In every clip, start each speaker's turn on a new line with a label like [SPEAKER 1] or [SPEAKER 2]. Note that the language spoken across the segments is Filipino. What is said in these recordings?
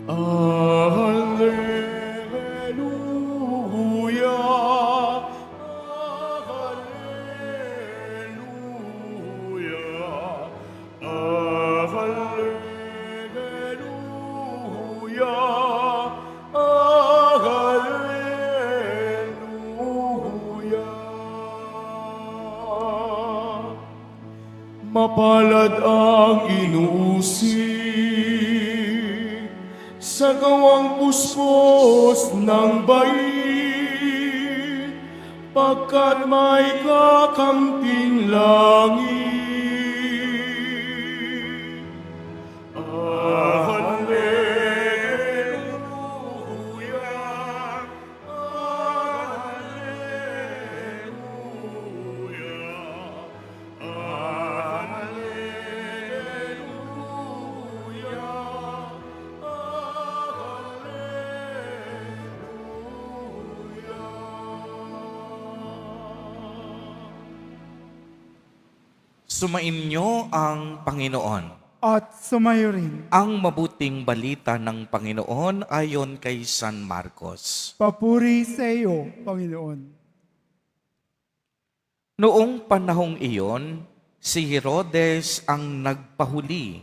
[SPEAKER 1] Alleluia, Alleluia, Alleluia, Alleluia. Mapalad ang inuusig sa gawang puspos ng bait, pagkat may kakamting langit. Alleluia,
[SPEAKER 2] Sumainyo ang Panginoon.
[SPEAKER 3] At sumayo rin.
[SPEAKER 2] Ang mabuting balita ng Panginoon ayon kay San Marcos.
[SPEAKER 3] Papuri sa iyo, Panginoon.
[SPEAKER 2] Noong panahong iyon, si Herodes ang nagpahuli,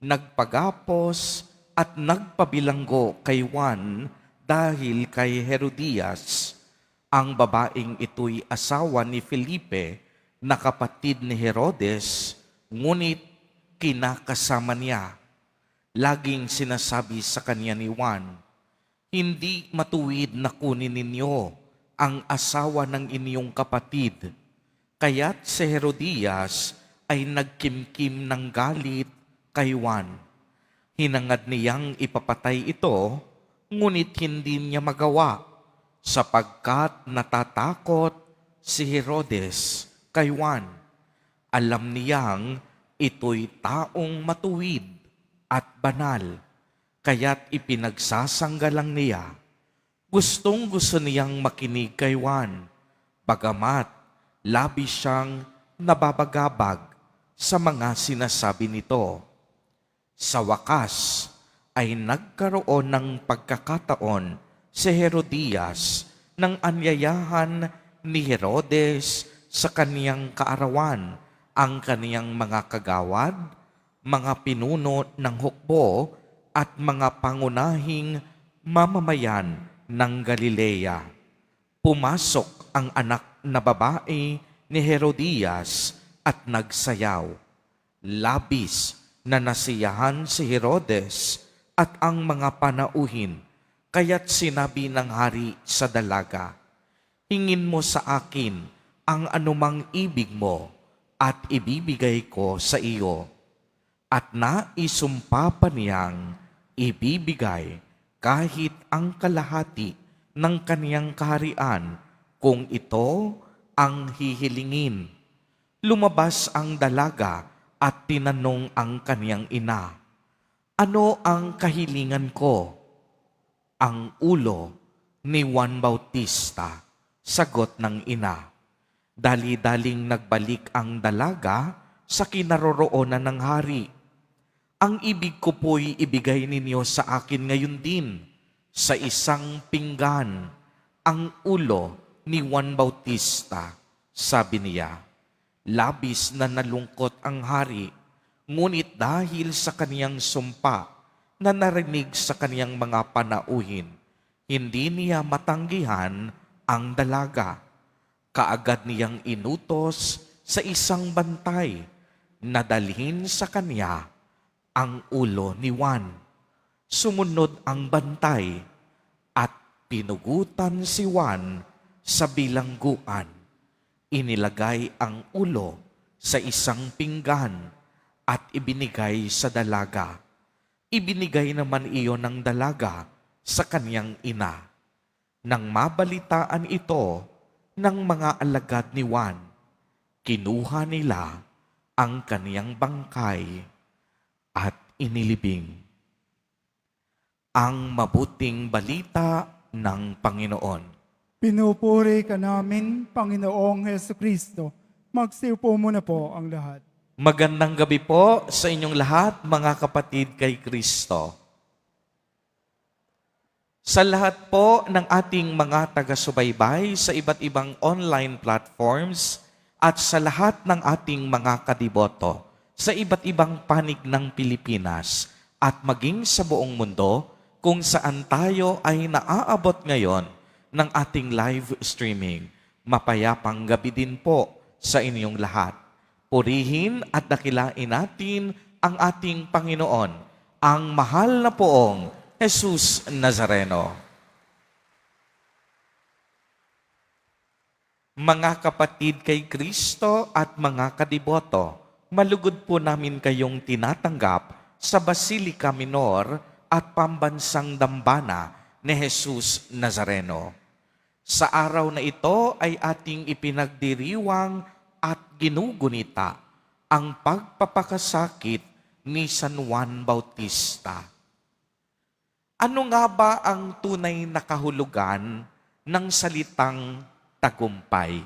[SPEAKER 2] nagpagapos at nagpabilanggo kay Juan dahil kay Herodias. Ang babaeng ito'y asawa ni Felipe na kapatid ni Herodes, ngunit kinakasama niya. Laging sinasabi sa kanya ni Juan, "Hindi matuwid na kunin ninyo ang asawa ng inyong kapatid." Kaya't si Herodias ay nagkimkim ng galit kay Juan. Hinangad niyang ipapatay ito, ngunit hindi niya magawa sapagkat natatakot si Herodes kay Juan. Alam niyang ito'y taong matuwid at banal, kaya't ipinagsasanggalang niya. Gustong-gusto niyang makinig kay Juan, bagamat labis siyang nababagabag sa mga sinasabi nito. Sa wakas ay nagkaroon ng pagkakataon si Herodias ng anyayahan ni Herodes sa kaniyang kaarawan ang kaniyang mga kagawad, mga pinuno ng hukbo at mga pangunahing mamamayan ng Galilea. Pumasok ang anak na babae ni Herodias at nagsayaw. Labis na nasiyahan si Herodes at ang mga panauhin, kaya't sinabi ng hari sa dalaga, "Hingin mo sa akin ang anumang ibig mo at ibibigay ko sa iyo." At naisumpa pa niyang ibibigay kahit ang kalahati ng kaniyang kaharian kung ito ang hihilingin. Lumabas ang dalaga at tinanong ang kaniyang ina, "Ano ang kahilingan ko?" "Ang ulo ni Juan Bautista," sagot ng ina. Dali-daling nagbalik ang dalaga sa kinaroroonan ng hari. "Ang ibig ko po'y ibigay ninyo sa akin ngayon din, sa isang pinggan, ang ulo ni Juan Bautista," sabi niya. Labis na nalungkot ang hari, ngunit dahil sa kaniyang sumpa na narinig sa kaniyang mga panauhin, hindi niya matanggihan ang dalaga. Kaagad niyang inutos sa isang bantay na dalhin sa kanya ang ulo ni Juan. Sumunod ang bantay at pinugutan si Juan sa bilangguan. Inilagay ang ulo sa isang pinggan at ibinigay sa dalaga. Ibinigay naman iyon ng dalaga sa kaniyang ina. Nang mabalitaan ito ng mga alagad ni Juan, kinuha nila ang kaniyang bangkay at inilibing. Ang mabuting balita ng Panginoon.
[SPEAKER 3] Pinupuri ka namin, Panginoong Hesukristo. Magsiupo muna po ang lahat.
[SPEAKER 2] Magandang gabi po sa inyong lahat, mga kapatid kay Kristo. Sa lahat po ng ating mga taga-subaybay sa iba't ibang online platforms at sa lahat ng ating mga kadiboto sa iba't ibang panig ng Pilipinas at maging sa buong mundo kung saan tayo ay naaabot ngayon ng ating live streaming. Mapayapang gabi din po sa inyong lahat. Purihin at dakilain natin ang ating Panginoon, ang mahal na poong Jesus Nazareno. Mga kapatid kay Kristo at mga kadiboto, malugod po namin kayong tinatanggap sa Basilica Minor at Pambansang Dambana ni Jesus Nazareno. Sa araw na ito ay ating ipinagdiriwang at ginugunita ang pagpapakasakit ni San Juan Bautista. Ano nga ba ang tunay na kahulugan ng salitang tagumpay?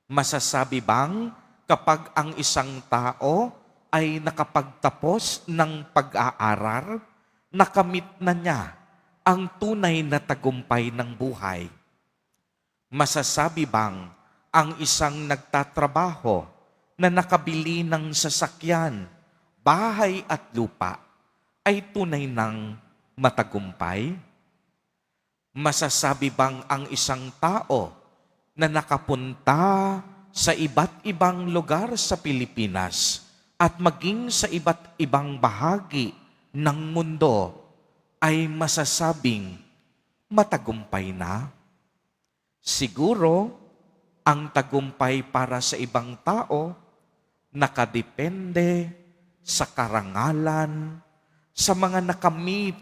[SPEAKER 2] Masasabi bang kapag ang isang tao ay nakapagtapos ng pag-aaral, nakamit na niya ang tunay na tagumpay ng buhay? Masasabi bang ang isang nagtatrabaho na nakabili ng sasakyan, bahay at lupa ay tunay ng matagumpay? Masasabi bang ang isang tao na nakapunta sa iba't ibang lugar sa Pilipinas at maging sa iba't ibang bahagi ng mundo ay masasabing matagumpay na? Siguro, ang tagumpay para sa ibang tao nakadepende sa karangalan, sa mga nakamit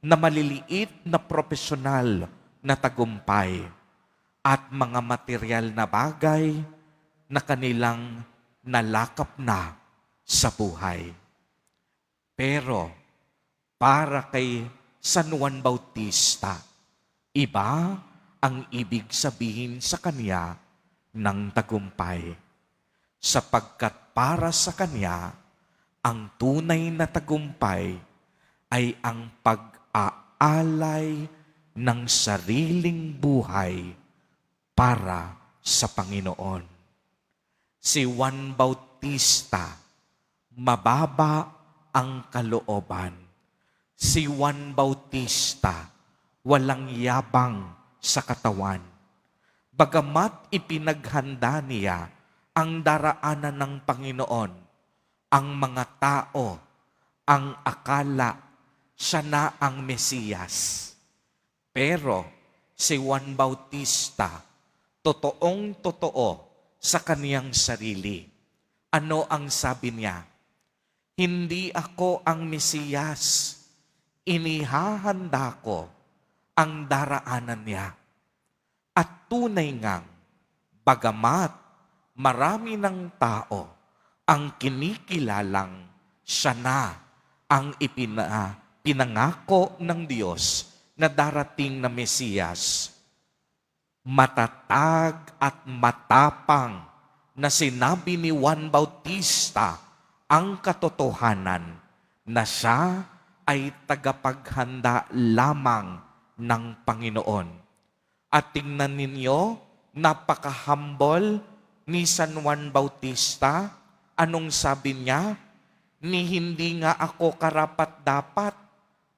[SPEAKER 2] na maliliit na profesional na tagumpay at mga material na bagay na kanilang nalakap na sa buhay. Pero para kay San Juan Bautista, iba ang ibig sabihin sa kanya ng tagumpay, sapagkat para sa kanya, ang tunay na tagumpay ay ang pag-aalay ng sariling buhay para sa Panginoon. Si Juan Bautista, mababa ang kalooban. Si Juan Bautista, walang yabang sa katawan. Bagamat ipinaghanda niya ang daraanan ng Panginoon, ang mga tao ang akala siya na ang Mesiyas. Pero si Juan Bautista, totoong-totoo sa kaniyang sarili. Ano ang sabi niya? Hindi ako ang Mesiyas. Inihahanda ko ang daraanan niya. At tunay ngang, bagamat marami ng tao ang kinikilalang siya na ang pinangako ng Diyos na darating na Mesiyas, matatag at matapang na sinabi ni Juan Bautista ang katotohanan na siya ay tagapaghanda lamang ng Panginoon. At tingnan ninyo, napaka-humble ni San Juan Bautista. Anong sabi niya? Ni hindi nga ako karapat-dapat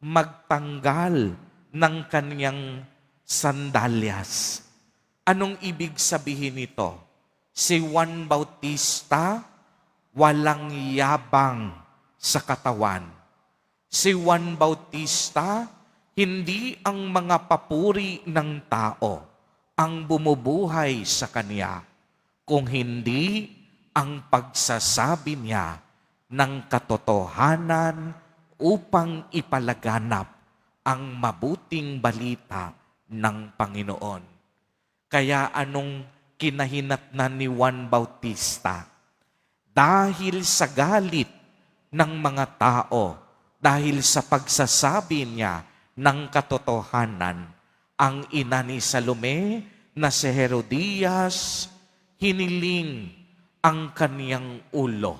[SPEAKER 2] magtanggal ng kaniyang sandalyas. Anong ibig sabihin nito? Si Juan Bautista, walang yabang sa katawan. Si Juan Bautista, hindi ang mga papuri ng tao ang bumubuhay sa kanya, kung hindi ang pagsasabi niya ng katotohanan upang ipalaganap ang mabuting balita ng Panginoon. Kaya anong kinahinatnan ni Juan Bautista? Dahil sa galit ng mga tao, dahil sa pagsasabi niya ng katotohanan, ang ina ni Salome na si Herodias, hiniling ang kaniyang ulo,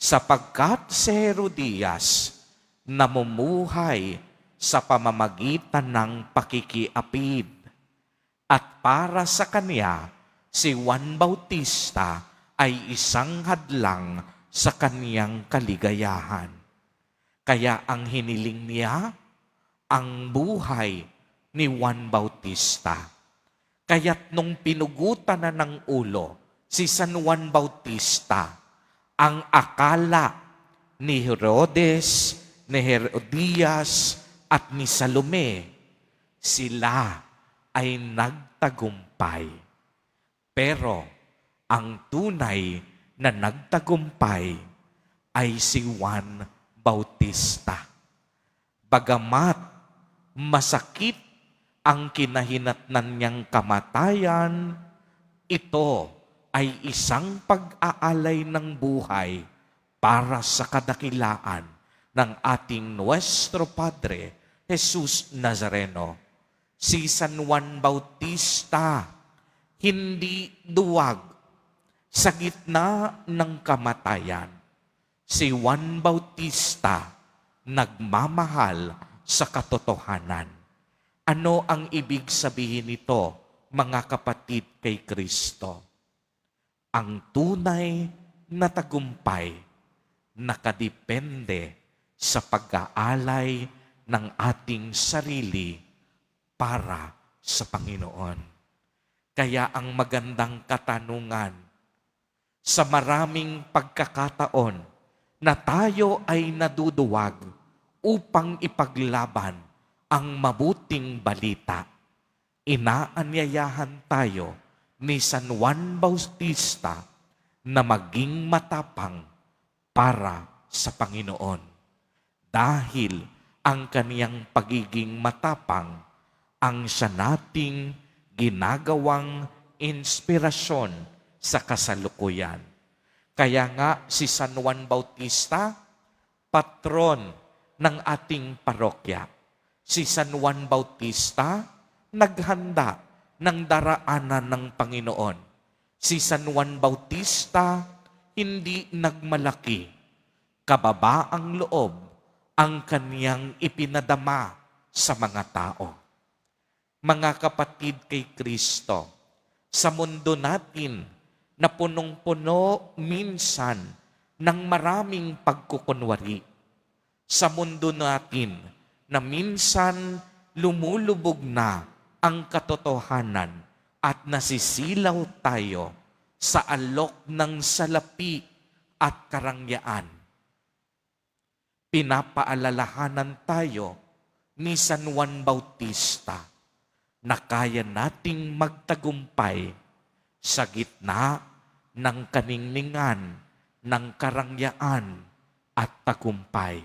[SPEAKER 2] sapagkat si Herodias namumuhay sa pamamagitan ng pakikiapid. At para sa kanya, si Juan Bautista ay isang hadlang sa kaniyang kaligayahan. Kaya ang hiniling niya, ang buhay ni Juan Bautista. Kaya't nung pinugutan na ng ulo si San Juan Bautista, ang akala ni Herodes, ni Herodias, at ni Salome, sila ay nagtagumpay. Pero ang tunay na nagtagumpay ay si Juan Bautista. Bagamat masakit ang kinahinatnan niyang kamatayan, ito ay isang pag-aalay ng buhay para sa kadakilaan ng ating Nuestro Padre, Jesus Nazareno. Si San Juan Bautista, hindi duwag sa gitna ng kamatayan. Si Juan Bautista, nagmamahal sa katotohanan. Ano ang ibig sabihin nito, mga kapatid kay Kristo? Ang tunay na tagumpay nakadepende sa pag-aalay ng ating sarili para sa Panginoon. Kaya ang magandang katanungan, sa maraming pagkakataon na tayo ay naduduwag upang ipaglaban ang mabuting balita, inaanyayahan tayo ni San Juan Bautista na maging matapang para sa Panginoon. Dahil ang kaniyang pagiging matapang ang siya nating ginagawang inspirasyon sa kasalukuyan. Kaya nga si San Juan Bautista, patron ng ating parokya. Si San Juan Bautista, naghanda ng daraanan ng Panginoon. Si San Juan Bautista, hindi nagmalaki. Kababaang loob ang kaniyang ipinadama sa mga tao. Mga kapatid kay Kristo, sa mundo natin na punong-puno minsan ng maraming pagkukunwari, sa mundo natin na minsan lumulubog na ang katotohanan at nasisilaw tayo sa alok ng salapi at karangyaan. Pinapaalalahanan tayo ni San Juan Bautista na kaya nating magtagumpay sa gitna ng kaningningan ng karangyaan at tagumpay.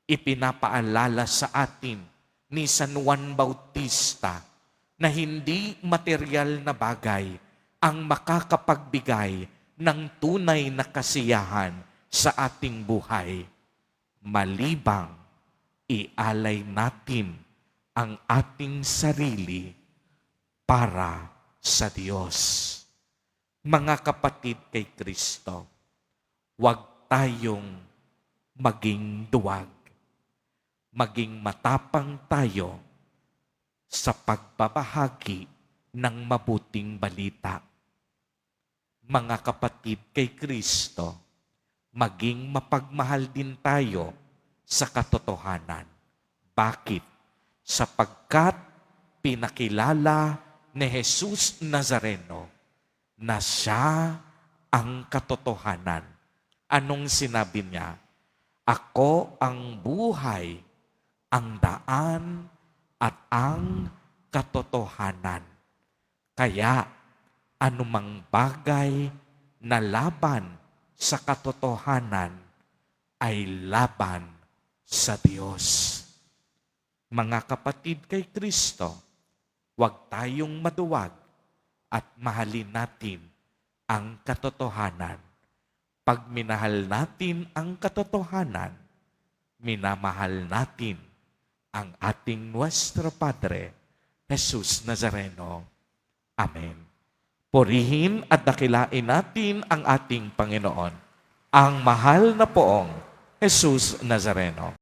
[SPEAKER 2] Ipinapaalala sa atin ni San Juan Bautista na hindi material na bagay ang makakapagbigay ng tunay na kasiyahan sa ating buhay. Malibang ialay natin ang ating sarili para sa Diyos. Mga kapatid kay Kristo, huwag tayong maging duwag. Maging matapang tayo sa pagbabahagi ng mabuting balita. Mga kapatid kay Kristo, maging mapagmahal din tayo sa katotohanan. Bakit? Sapagkat pinakilala ni Jesus Nazareno na siya ang katotohanan. Anong sinabi niya? Ako ang buhay, ang daan at ang katotohanan. Kaya anumang bagay na laban sa katotohanan ay laban sa Diyos. Mga kapatid kay Kristo, huwag tayong maduwag at mahalin natin ang katotohanan. Pag minahal natin ang katotohanan, minamahal natin ang ating Nuestro Padre, Jesus Nazareno. Amen. Purihin at dakilain natin ang ating Panginoon, ang mahal na poong Jesus Nazareno.